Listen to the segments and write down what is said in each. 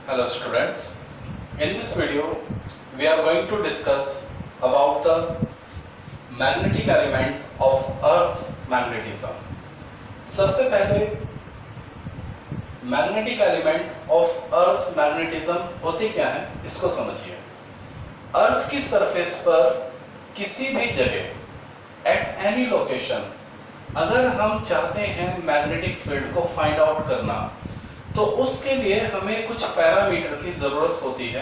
Hello students, in this video we are going to discuss about the magnetic element of earth magnetism. सबसे पहले magnetic element of earth magnetism होती क्या है इसको समझिए। अर्थ की सरफेस पर किसी भी जगह एट एनी लोकेशन अगर हम चाहते हैं मैग्नेटिक फील्ड को फाइंड आउट करना तो उसके लिए हमें कुछ पैरामीटर की जरूरत होती है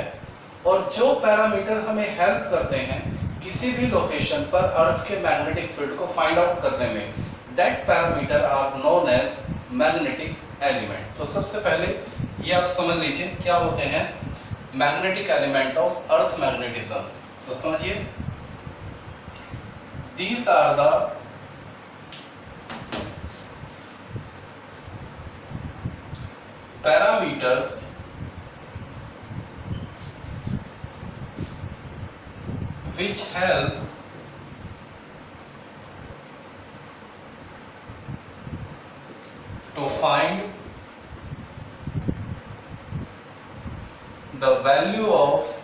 और जो पैरामीटर हमें हेल्प करते हैं किसी भी लोकेशन पर अर्थ के मैग्नेटिक फील्ड को फाइंड आउट करने में, that parameter are known as magnetic element. तो सबसे पहले ये आप समझ लीजिए क्या होते हैं magnetic element of earth magnetism. तो समझिए, these are the parameters which help to find the value of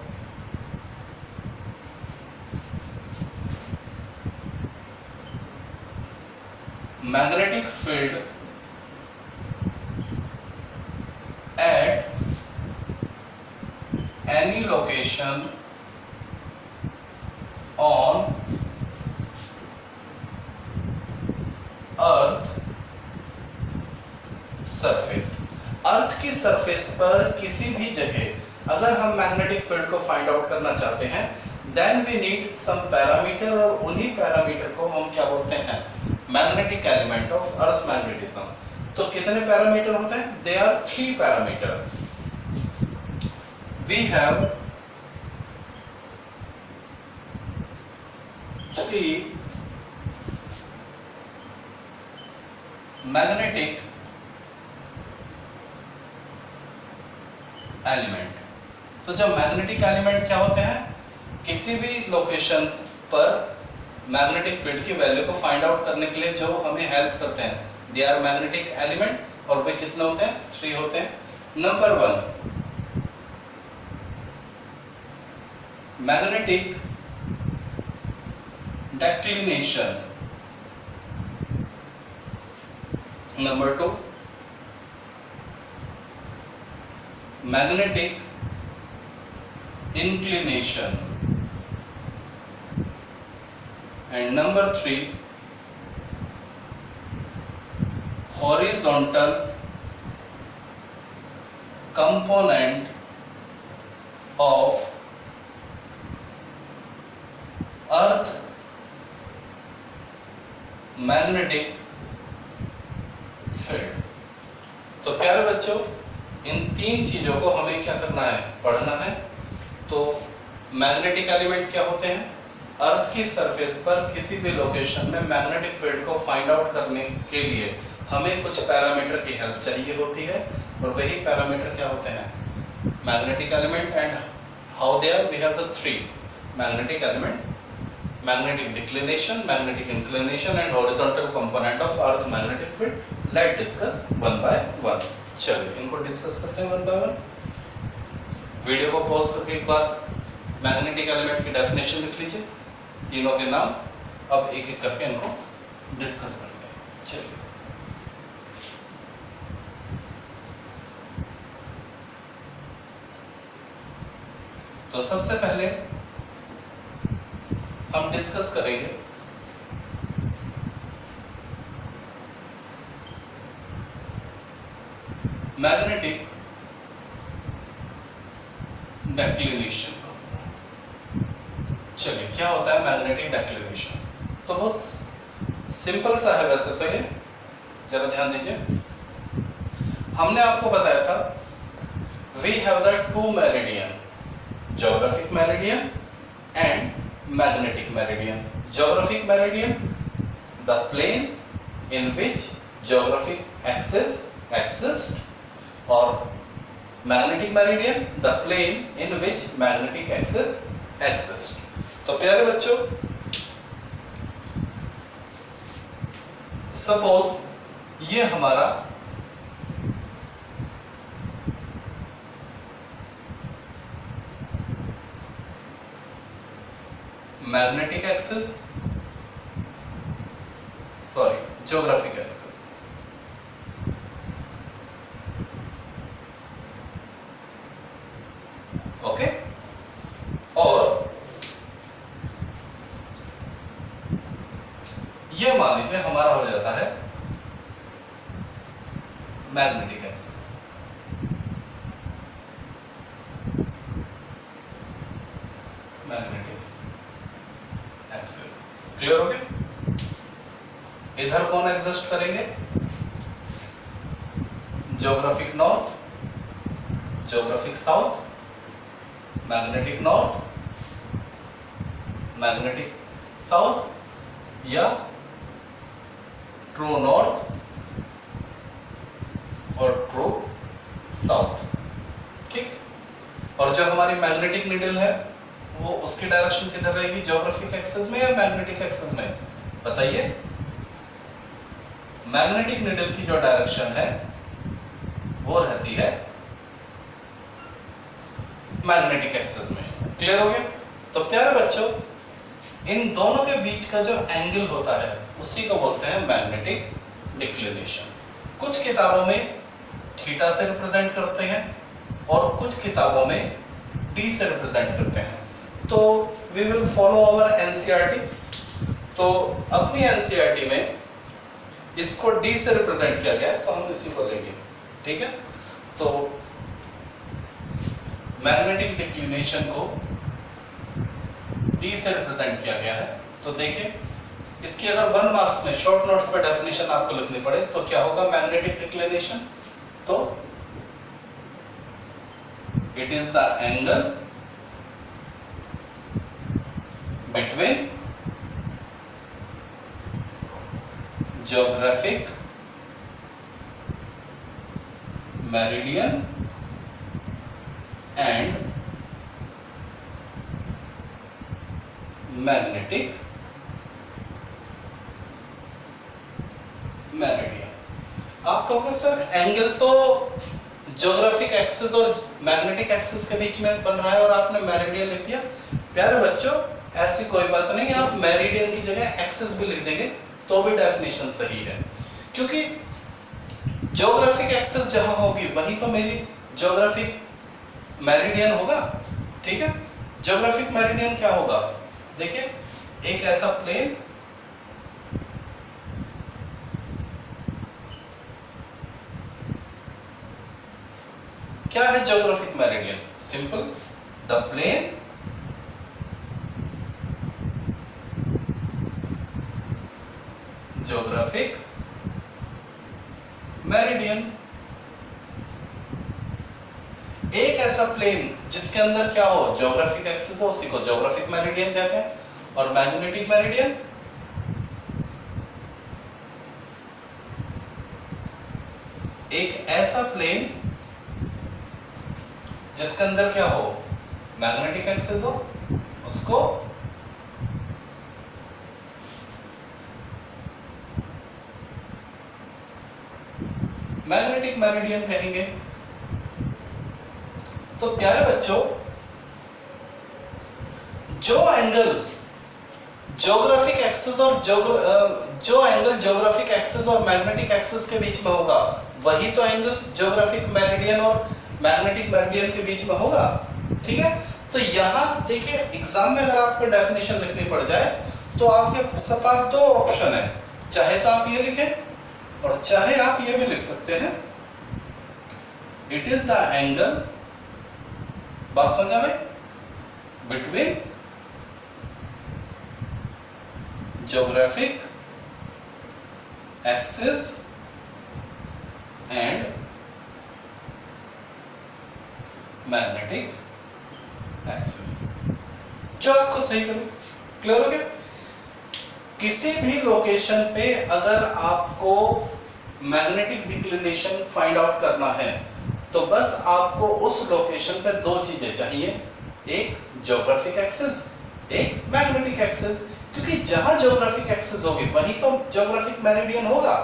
magnetic field at any location on earth surface। Earth की सरफेस पर किसी भी जगह अगर हम मैग्नेटिक फील्ड को फाइंड आउट करना चाहते हैं then we need some parameter और उन्हीं पैरामीटर को हम क्या बोलते हैं magnetic element of earth magnetism. तो कितने पैरामीटर होते हैं? They are 3 parameter. We have 3 magnetic element. तो जब मैग्नेटिक एलिमेंट क्या होते हैं, किसी भी लोकेशन पर मैग्नेटिक फील्ड की वैल्यू को फाइंड आउट करने के लिए जो हमें हेल्प करते हैं, दे आर मैग्नेटिक एलिमेंट। और वे कितने होते हैं? 3 होते हैं। Number 1 magnetic declination, number 2 magnetic inclination and number 3 horizontal component of earth magnetic field। तो प्यारे बच्चों, इन 3 चीजों को हमें क्या करना है, पढ़ना है। तो मैग्नेटिक एलिमेंट क्या होते हैं? अर्थ की सरफेस पर किसी भी लोकेशन में मैग्नेटिक फील्ड को फाइंड आउट करने के लिए हमें कुछ पैरामीटर की हेल्प चाहिए होती है और वही पैरामीटर क्या होते हैं magnetic element. And how they are, we have the 3 magnetic element, magnetic declination, magnetic inclination and horizontal component of earth magnetic field. Let discuss one by one. चलिए इनको डिस्कस करते हैं वन बाय वन। वीडियो को pause करके एक बार magnetic element की definition लिख लीजिए, तीनों के नाम। अब एक एक करके इनको डिस्कस करते हैं। चलिए, तो सबसे पहले हम डिस्कस करेंगे मैग्नेटिक डेक्लिनेशन को। चलिए, क्या होता है मैग्नेटिक डेक्लिनेशन? तो बहुत सिंपल सा है वैसे तो ये, जरा ध्यान दीजिए। हमने आपको बताया था we have the 2 meridian, geographic meridian and magnetic meridian। geographic meridian, the plane in which geographic axis exists, or magnetic meridian, the plane in which magnetic axis exists। तो प्यारे बच्चों, सपोज ये हमारा magnetic axis, sorry geographic axis. Okay, और ये मान लीजिए हमारा हो जाता है magnetic axis. Magnetic axis clear हो गया? इधर कौन एग्जिस्ट करेंगे? Geographic north, geographic south, magnetic north, magnetic south या ट्रू नॉर्थ और ट्रू साउथ। ठीक, और जो हमारी मैग्नेटिक नीडल है वो उसकी डायरेक्शन किधर रहेगी? ज्योग्राफिक एक्सिस में या मैग्नेटिक एक्सिस में? बताइए। मैग्नेटिक नीडल की जो डायरेक्शन है वो रहती है मैग्नेटिक एक्सिस में। क्लियर हो गया? तो प्यारे बच्चों, इन दोनों के बीच का जो एंगल होता है उसी को बोलते हैं मैग्नेटिक डिक्लिनेशन। कुछ किताबों में थीटा से रिप्रेजेंट करते हैं और कुछ किताबों में डी से रिप्रेजेंट करते हैं। तो we will follow our NCERT. तो अपनी एनसीईआरटी में इसको डी से रिप्रेजेंट किया गया है तो हम इसी को लेंगे। ठीक है, तो मैग्नेटिक डिक्लिनेशन को डी से रिप्रेजेंट किया गया है। तो देखिए, इसकी अगर 1 मार्क्स में शॉर्ट नोट्स पे डेफिनेशन आपको लिखनी पड़े तो क्या होगा मैग्नेटिक डिक्लिनेशन? तो it is the angle between geographic meridian and magnetic meridian. आप कहोगे सर एंगल तो ज्योग्राफिक एक्सिस और मैग्नेटिक एक्सिस के बीच में बन रहा है और आपने मेरिडियन लिख दिया। प्यारे बच्चों, ऐसी कोई बात नहीं, आप मेरिडियन की जगह एक्सिस भी लिख देंगे तो भी डेफिनेशन सही है, क्योंकि ज्योग्राफिक एक्सिस जहां होगी वहीं तो मेरी ज्योग्राफिक मेरिडियन होगा। ठीक है, ज्योग्राफिक मेरिडियन क्या होगा? देखिए, एक ऐसा प्लेन क्या है geographic meridian? Simple, the plane geographic meridian. एक ऐसा प्लेन जिसके अंदर क्या हो, ज्योग्राफिक एक्सिस हो, उसी को ज्योग्राफिक मेरिडियन कहते हैं। और मैग्नेटिक मेरिडियन एक ऐसा प्लेन जिसके अंदर क्या हो, मैग्नेटिक एक्सिस हो, उसको मैग्नेटिक मेरिडियन कहेंगे। तो प्यारे बच्चों, जो एंगल ज्योग्राफिक एक्सिस और जो एंगल ज्योग्राफिक एक्सिस और मैग्नेटिक एक्सिस के बीच में होगा वही तो एंगल ज्योग्राफिक मेरिडियन और मैग्नेटिक मेरिडियन के बीच में होगा। ठीक है, तो यहां देखिए, एग्जाम में अगर आपको डेफिनेशन लिखनी पड़ जाए तो आपके पास दो ऑप्शन है, चाहे तो आप ये लिखें और चाहे आप ये भी लिख सकते हैं, इट इज द एंगल, बात समझा में, between geographic axis and magnetic axis, जो आपको सही करो। क्लियर हो गया? किसी भी लोकेशन पे अगर आपको मैग्नेटिक डिक्लिनेशन फाइंड आउट करना है तो बस आपको उस लोकेशन पे दो चीजें चाहिए, एक ज्योग्राफिक एक्सिस, एक मैग्नेटिक एक्सिस, क्योंकि जहां ज्योग्राफिक एक्सिस होगी वहीं तो ज्योग्राफिक मेरिडियन होगा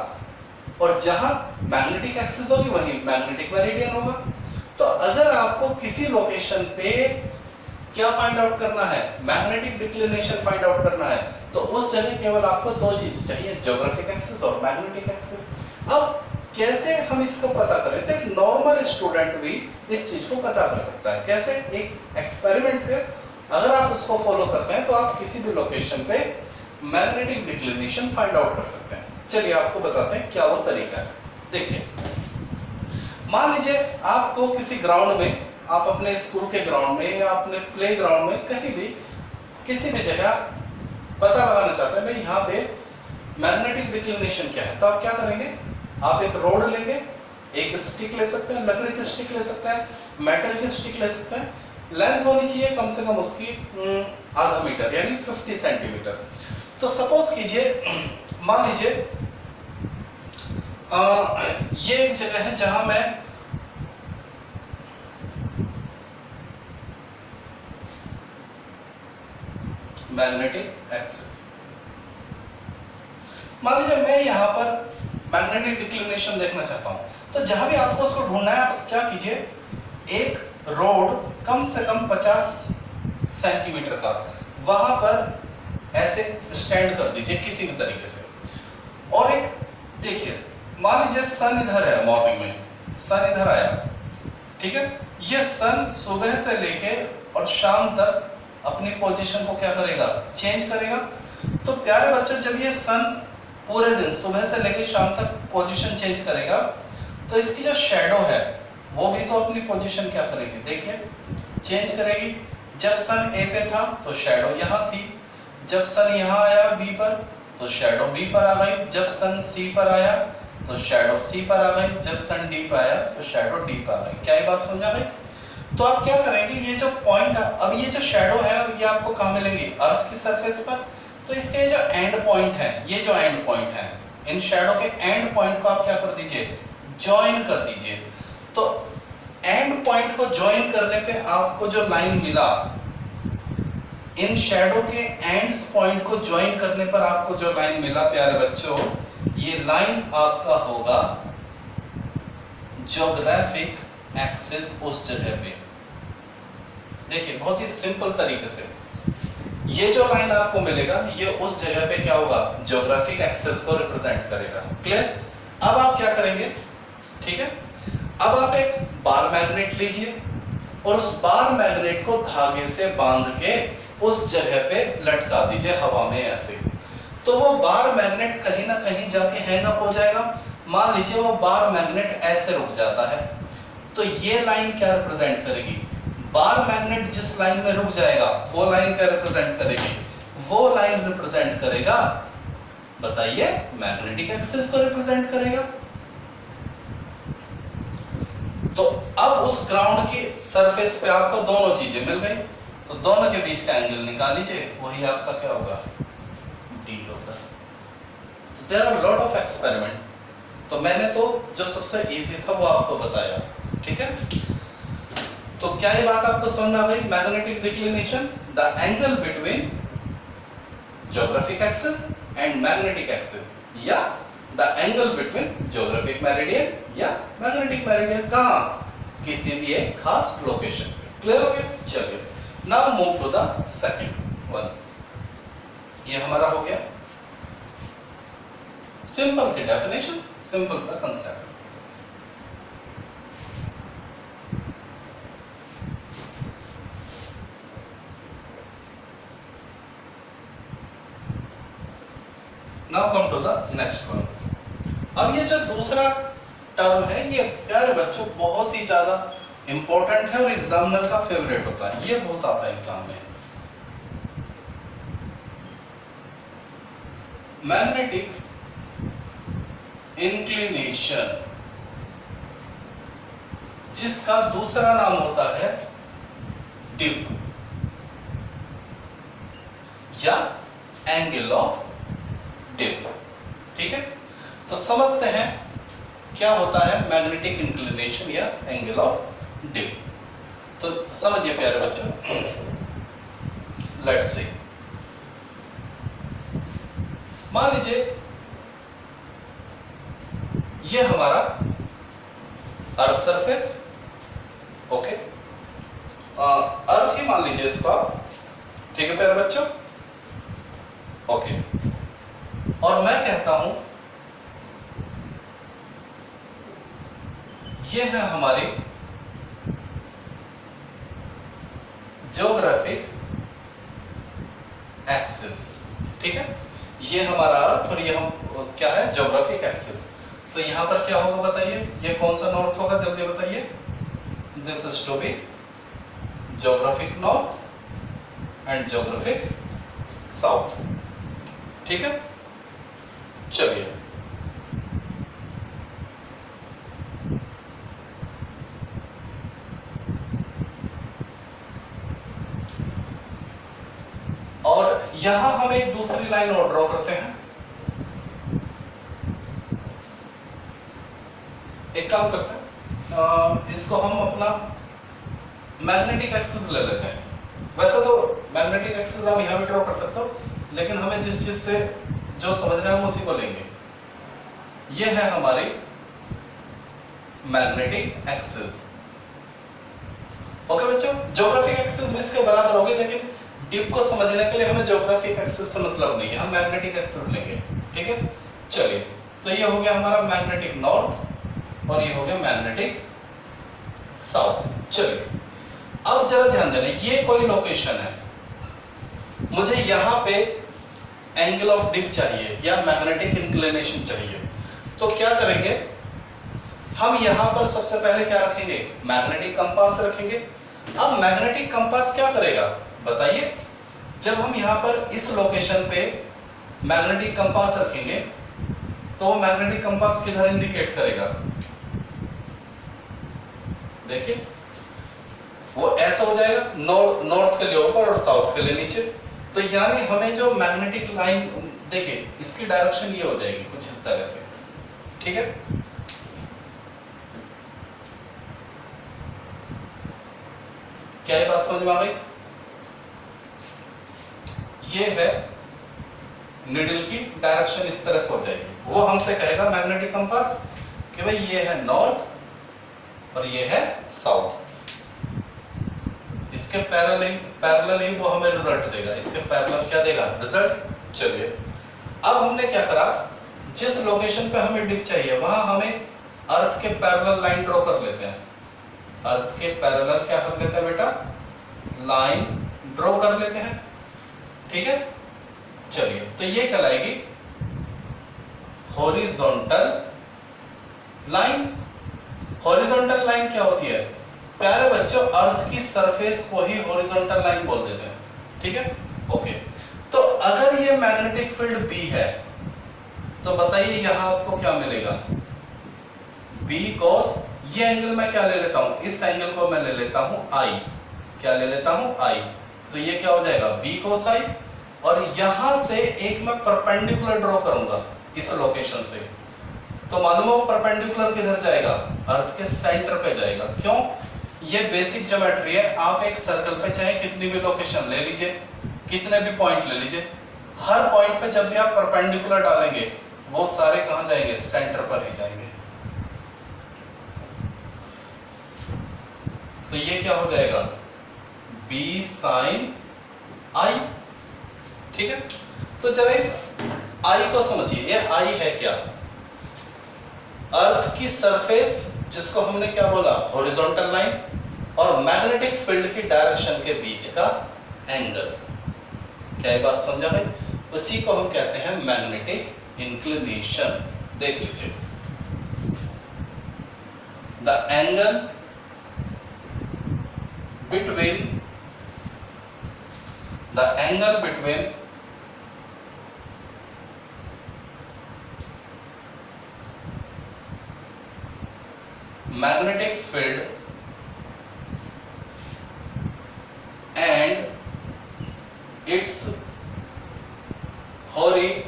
और जहां मैग्नेटिक एक्सिस होगी वहीं मैग्नेटिक मेरिडियन होगा। तो अगर आपको किसी लोकेशन पे क्या फाइंड आउट करना है, मैग्नेटिक डिक्लिनेशन फाइंड आउट करना है, तो उस जगह केवल आपको दो चीज चाहिए, ज्योग्राफिक एक्सिस और मैग्नेटिक एक्सिस। अब कैसे हम इसको पता करें, तो एक नॉर्मल स्टूडेंट भी इस चीज को पता कर सकता है। कैसे, एक एक्सपेरिमेंट पे अगर आप उसको फॉलो करते हैं तो आप किसी भी लोकेशन पे मैग्नेटिक डिक्लिनेशन फाइंड आउट कर सकते हैं। चलिए आपको बताते हैं क्या वो तरीका है। देखिए, मान लीजिए आपको किसी ग्राउंड में, आप अपने स्कूल के ग्राउंड में या अपने प्ले ग्राउंड में कहीं भी किसी भी जगह पता लगाना चाहते हैं भाई यहाँ पे मैग्नेटिक डिक्लिनेशन क्या है, तो आप क्या करेंगे, आप एक रोड लेंगे, एक स्टिक ले सकते हैं, लकड़ी की स्टिक ले सकते हैं, मेटल की स्टिक ले सकते हैं, लेंथ होनी चाहिए कम से कम उसकी आधा मीटर यानी 50 सेंटीमीटर। तो सपोज कीजिए, मान लीजिए ये एक जगह है जहां मैं मैग्नेटिक एक्सिस, मान लीजिए मैं यहां पर मैग्नेटिक डिक्लिनेशन देखना चाहता हूं, तो जहां भी आपको उसको ढूंढना है आप क्या कीजिए, एक रोड कम से कम 50 सेंटीमीटर का वहां पर ऐसे स्टैंड कर दीजिए किसी भी तरीके से। और एक देखिए, मान लीजिए सन इधर है, मॉर्निंग में सन इधर आया, ठीक है, ये सन सुबह से लेके और शाम तक अपनी पोजीशन को क्या करेगा, चेंज करेगा। तो प्यारे बच्चों, जब ये सन पूरे दिन सुबह से लेके शाम तक पोजीशन चेंज करेगा, तो इसकी जो शैडो है वो भी तो अपनी पोजीशन क्या करेगी, देखिए चेंज करेगी। जब सन ए पे था तो शैडो यहाँ थी, जब सन यहाँ आया बी पर तो शैडो बी पर आ गई, जब सन सी पर आया तो शैडो सी पर आ गई, जब सन डी पर आया तो शैडो डी पर आ गई। क्या ये बात समझा भाई? तो आप क्या करेंगे, ये जो पॉइंट, अब ये जो शैडो है ये आपको कहाँ मिलेंगे, अर्थ की सरफेस पर। तो इसके जो एंड पॉइंट है, ये जो एंड पॉइंट है, इन शैडो के एंड पॉइंट को आप क्या कर दीजिए, ज्वाइन कर दीजिए। तो एंड पॉइंट को ज्वाइन करने पे आपको जो लाइन मिला, इन शैडो के एंड्स पॉइंट को ज्वाइन करने पर आपको जो लाइन मिला प्यारे बच्चों, ये लाइन आपका होगा ज्योग्राफिक एक्सिस उस जगह पे। देखिए बहुत ही सिंपल तरीके से ये जो लाइन आपको मिलेगा ये उस जगह पे क्या होगा, ज्योग्राफिक एक्सिस को रिप्रेजेंट करेगा। क्लियर? अब आप क्या करेंगे, ठीक है, अब आप एक बार मैग्नेट लीजिए और उस बार मैग्नेट को धागे से बांध के उस जगह पे लटका दीजिए हवा में ऐसे। तो वो बार मैग्नेट कहीं ना कहीं जाके हैंग अप हो जाएगा। मान लीजिए वो बार मैग्नेट ऐसे रुक जाता है, तो ये लाइन क्या रिप्रेजेंट करेगी, बार मैग्नेट जिस लाइन में रुक जाएगा वो लाइन क्या रिप्रेजेंट करेगी, वो लाइन रिप्रेजेंट करेगा, बताइए, मैग्नेटिक एक्सिस को रिप्रेजेंट करेगा। तो अब उस ग्राउंड की सरफेस पे आपको दोनों चीजें मिल गई, तो दोनों के बीच का एंगल निकाल लीजिए, वही आपका क्या होगा, डी होगा। There are lot of experiment, तो मैंने तो जो सबसे इजी था वो आपको बताया, ठीक है। तो क्या ये बात आपको समझ में आ गई, magnetic declination, the angle between geographic axis and magnetic axis, या the angle between geographic meridian या मैग्नेटिक मेरिडियन, कहां, किसी भी एक खास लोकेशन पे। क्लियर हो गया? चलिए, now move to the second one. ये हमारा हो गया सिंपल सी डेफिनेशन, सिंपल सा concept. Now come to the next one. अब ये जो दूसरा टर्म है ये प्यारे बच्चों बहुत ही ज्यादा इंपॉर्टेंट है और एग्जामिनर का फेवरेट होता है, ये बहुत आता है एग्जाम में। मैग्नेटिक इंक्लिनेशन, जिसका दूसरा नाम होता है डिप या एंगल ऑफ डिप, ठीक है। तो समझते हैं क्या होता है मैग्नेटिक इंक्लिनेशन या एंगल ऑफ डिप। तो समझिए प्यारे बच्चों, लेट्स सी, मान लीजिए ये हमारा अर्थ सरफेस, ओके, अर्थ ही मान लीजिए इसको आप, ठीक है प्यारे बच्चों, ओके। और मैं कहता हूं ये है हमारी ज्योग्राफिक एक्सिस, ठीक है, ये हमारा अर्थ और ये हम क्या है, ज्योग्राफिक एक्सिस। तो यहां पर क्या होगा बताइए, ये कौन सा नॉर्थ होगा, जल्दी बताइए। This is to be geographic north and geographic south, ठीक है। चलिए और यहां हम एक दूसरी लाइन और ड्रॉ करते हैं। एक काम करते हैं, इसको हम अपना मैग्नेटिक एक्सिस ले लेते हैं। वैसे तो मैग्नेटिक एक्सिस हम यहां भी ड्रॉ कर सकते हो, लेकिन हमें जिस चीज से जो समझ रहे हैं हम उसी को लेंगे। ये है हमारी मैग्नेटिक एक्सिस, ओके बच्चों। ज्योग्राफिक एक्सिस इसके बराबर होगी, लेकिन डीप को समझने के लिए हमें ज्योग्राफिक एक्सिस से मतलब नहीं है, हम मैग्नेटिक एक्सिस लेंगे, ठीक है। चलिए, तो ये हो गया हमारा मैग्नेटिक नॉर्थ और ये हो गया मैग्नेटिक साउथ। चलिए अब जरा ध्यान देना, ये कोई लोकेशन है, मुझे यहां पे एंगल ऑफ डिप चाहिए या मैग्नेटिक इंक्लिनेशन चाहिए, तो क्या करेंगे हम यहां पर सबसे पहले क्या रखेंगे, मैग्नेटिक कंपास रखेंगे। अब मैग्नेटिक कंपास क्या करेगा बताइए, जब हम यहां पर इस लोकेशन पे मैग्नेटिक कंपास रखेंगे तो वो मैग्नेटिक कंपास किधर इंडिकेट करेगा, देखिए वो ऐसा हो जाएगा, नॉर्थ के लिए ऊपर और साउथ के लिए नीचे। तो यानी हमें जो मैग्नेटिक लाइन, देखिए इसकी डायरेक्शन ये हो जाएगी कुछ इस तरह से, ठीक है। क्या ये बात समझ में आ गई? ये है निडल की डायरेक्शन, इस तरह से हो जाएगी। वो हमसे कहेगा मैग्नेटिक कंपास कि भाई ये है नॉर्थ और ये है साउथ, इसके पैरेलल ही वो हमें रिजल्ट देगा, इसके पैरेलल क्या देगा, रिजल्ट। चलिए अब हमने क्या करा, जिस लोकेशन पे हमें डिप चाहिए वहां हमें अर्थ के पैरेलल लाइन ड्रॉ कर लेते हैं। अर्थ के पैरेलल क्या कर लेते हैं बेटा, लाइन ड्रॉ कर लेते हैं, ठीक है। चलिए तो ये कहलाएगी हॉरिजॉन्टल लाइन। हॉरिजॉन्टल लाइन क्या होती है प्यारे बच्चों, अर्थ की सरफेस को ही हॉरिजॉन्टल लाइन बोल देते हैं, ठीक है, ओके। तो अगर ये मैग्नेटिक फील्ड B है तो बताइए यहां आपको क्या मिलेगा, B cos, ये एंगल मैं क्या ले लेता हूं, इस एंगल को मैं ले लेता हूं I, क्या ले लेता हूं I, तो ये क्या हो जाएगा B cos I, और यहां से एक मैं परपेंडिकुलर ड्रॉ करूंगा इस लोकेशन से, तो मालूम है वो परपेंडिकुलर किधर जाएगा, अर्थ के सेंटर पे जाएगा। क्यों, ये बेसिक ज्योमेट्री है, आप एक सर्कल पे चाहे कितनी भी लोकेशन ले लीजिए, कितने भी पॉइंट ले लीजिए, हर पॉइंट पे जब भी आप परपेंडिकुलर डालेंगे वो सारे कहां जाएंगे, सेंटर पर ही जाएंगे। तो ये क्या हो जाएगा, B sin I, ठीक है। तो जरा इस I को समझिए, ये I है क्या, अर्थ की सरफेस जिसको हमने क्या बोला, हॉरिजॉन्टल लाइन, और मैग्नेटिक फील्ड की डायरेक्शन के बीच का एंगल। क्या ये बात समझा भाई, उसी को हम कहते हैं मैग्नेटिक इंक्लिनेशन। देख लीजिए, the angle between magnetic field and its horizontal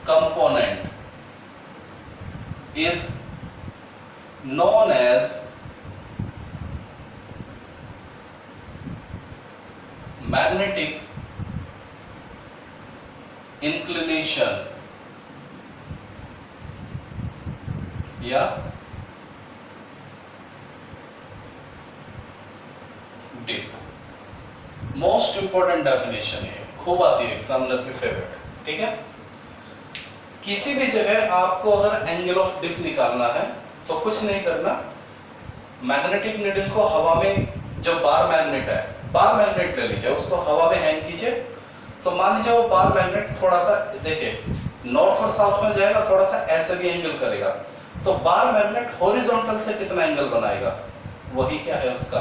component is known as magnetic inclination, या डिप। मोस्ट इंपॉर्टेंट डेफिनेशन है, खूब आती है, एग्जामिनर की फेवरेट। ठीक है, किसी भी जगह आपको अगर एंगल ऑफ डिप निकालना है तो कुछ नहीं करना, मैग्नेटिक नीडल को हवा में, जो बार मैग्नेट है, बार मैग्नेट ले लीजिए, उसको हवा में हैंग कीजिए। तो मान लीजिए वो बार मैग्नेट थोड़ा सा, देखिए नॉर्थ और साउथ में जाएगा, थोड़ा सा ऐसे भी एंगल करेगा, तो बार मैग्नेट हॉरिजॉन्टल से कितना एंगल बनाएगा, वही क्या है उसका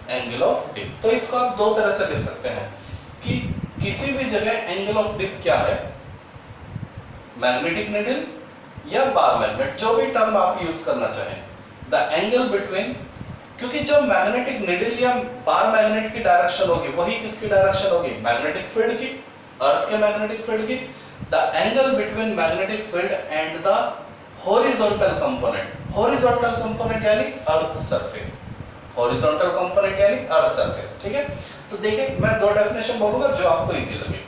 एंगल ऑफ डिप। तो इसको आप दो तरह से लिख सकते हैं कि किसी भी जगह एंगल ऑफ डिप क्या है, मैग्नेटिक नीडल या बार मैग्नेट, जो भी टर्म आप यूज करना चाहें, द एंगल बिटवीन, क्योंकि जो मैग्नेटिक नीडल या बार मैग्नेट की डायरेक्शन होगी वही किसकी डायरेक्शन होगी, मैग्नेटिक फील्ड की, अर्थ के मैग्नेटिक फील्ड की। The angle between magnetic field and the horizontal component, horizontal component यानी अर्थ सरफेस, हॉरिजॉन्टल कंपोनेंट यानी अर्थ सरफेस। ठीक है, तो देखिए मैं दो डेफिनेशन बोलूंगा जो आपको इजी लगे।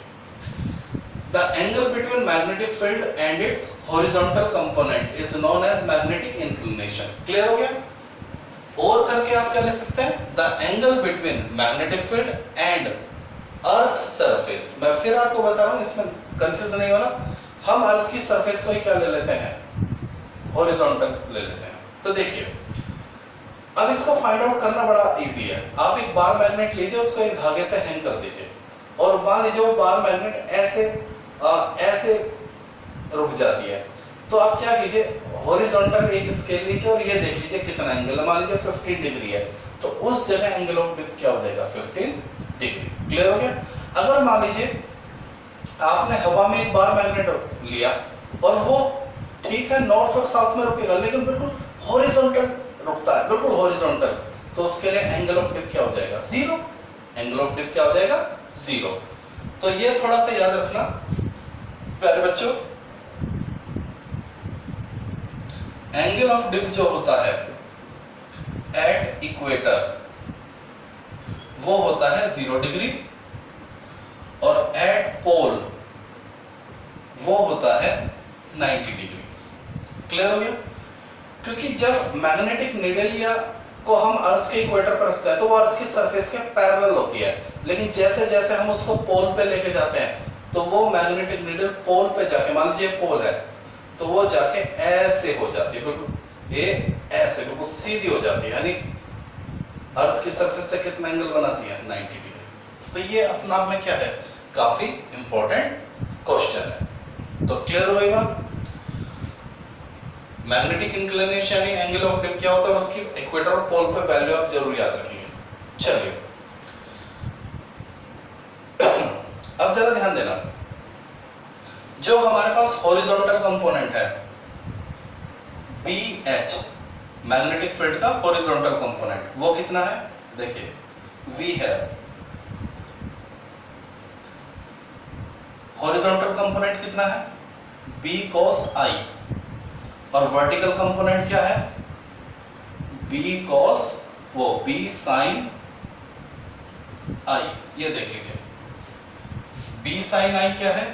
The angle between magnetic field and its horizontal component is known as magnetic inclination. Clear हो गया? और करके आप क्या ले सकते हैं, The angle between magnetic field and earth surface। मैं फिर आपको बता रहा हूं, इसमें कंफ्यूज नहीं होना, हम अर्थ की सरफेस को ही क्या ले लेते हैं, हॉरिजॉन्टल ले लेते हैं। तो देखिए अब इसको फाइंड आउट करना बड़ा इजी है। आप एक बार मैग्नेट लीजिए, उसको एक धागे से हैंग कर दीजिए, और मान लीजिए वो बार मैग्नेट ऐसे रुक जाती है, तो आप क्या कीजिए, हॉरिजॉन्टल एक स्केल लीजिए और ये देख लीजिए कितना एंगल है, मान लीजिए 15 डिग्री है, तो उस जगह एंगल ऑफ डिप क्या हो जाएगा, 15 डिग्री। क्लियर हो गया? अगर मान लीजिए आपने हवा में एक बार मैग्नेट लिया और वो ठीक है नॉर्थ और साउथ में रुकेगा, लेकिन बिल्कुल हॉरिजॉन्टल रुकता है, बिल्कुल हॉरिजॉन्टल, तो उसके लिए एंगल ऑफ डिप क्या हो जाएगा, जीरो। एंगल ऑफ डिप क्या हो जाएगा, जीरो। तो ये थोड़ा सा याद रखना प्यारे बच्चों, एंगल ऑफ डिप जो होता है एट इक्वेटर वो होता है 0 डिग्री, और एट पोल वो होता है 90 डिग्री। क्लियर हो गया? क्योंकि जब मैग्नेटिक नीडल या को हम अर्थ के इक्वेटर पर रखते हैं तो वो अर्थ की सरफेस के पैरेलल होती है, लेकिन जैसे जैसे हम उसको पोल पे लेके जाते हैं तो वो मैग्नेटिक नीडल पोल पे जाके, मान लीजिए पोल है तो वो जाके ऐसे हो जाती है, बिल्कुल ये ऐसे बिल्कुल सीधी हो जाती है, यानी अर्थ की सरफेस से कितना एंगल बनाती है, 90 डिग्री। तो ये अपने आप में क्या है, काफी इंपॉर्टेंट क्वेश्चन है। तो क्लियर हो गई बात? मैग्नेटिक इंक्लिनेशन यानी एंगल ऑफ डिप क्या होता है, उसकी इक्वेटर और पोल पे वैल्यू आप जरूर याद रखेंगे। चलिए अब जरा ध्यान देना, जो हमारे पास हॉरिजॉन्टल कंपोनेंट है BH, मैग्नेटिक फील्ड का हॉरिजॉन्टल कंपोनेंट, वो कितना है, देखिए V है, हॉरिजॉन्टल कंपोनेंट कितना है, B cos I, और वर्टिकल कंपोनेंट क्या है, B cos वो B sin I। ये देख लीजिए B sin I क्या है,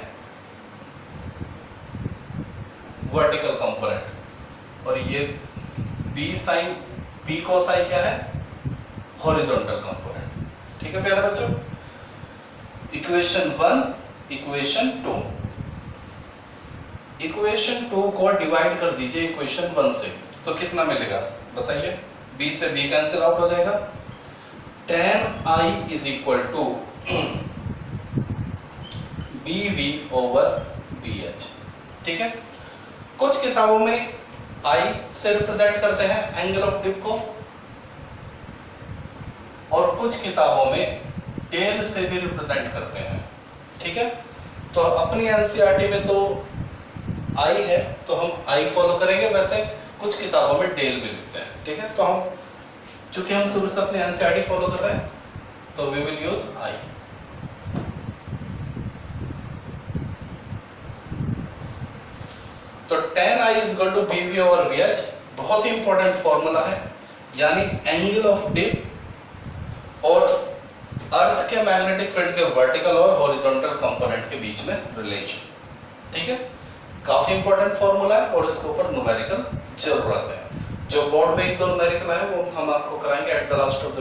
वर्टिकल कंपोनेंट, और ये B cos I क्या है, हॉरिजॉन्टल कंपोनेंट। ठीक है प्यारे बच्चों, इक्वेशन 1 इक्वेशन 2, इक्वेशन 2 को डिवाइड कर दीजिए इक्वेशन 1 से, तो कितना मिलेगा बताइए, B से B कैंसिल आउट हो जाएगा, tan I is equal to BV over BH। ठीक है, कुछ किताबों में I से रिप्रेजेंट करते हैं एंगल ऑफ डिप को, और कुछ किताबों में टेल से भी रिप्रेजेंट करते हैं। ठीक है, तो अपनी एनसीईआरटी में तो I है तो हम I फॉलो करेंगे, वैसे कुछ किताबों में टेल भी लिखते हैं। ठीक है, तो हम चूंकि हम शुरू से अपनी एनसीईआरटी फॉलो कर रहे हैं तो वी विल यूज I। तो tan I is equal to BV over BH, बहुत ही इंपॉर्टेंट फॉर्मूला है, यानी एंगल ऑफ डिप और अर्थ के मैग्नेटिक फील्ड के वर्टिकल और हॉरिजॉन्टल कंपोनेंट के बीच में रिलेशन। ठीक है, काफी इंपॉर्टेंट फॉर्मूला है और इसके ऊपर न्यूमेरिकल जरूरत है। जो बोर्ड में एक दो न्यूमेरिकल है वो हम आपको कराएंगे at the last of the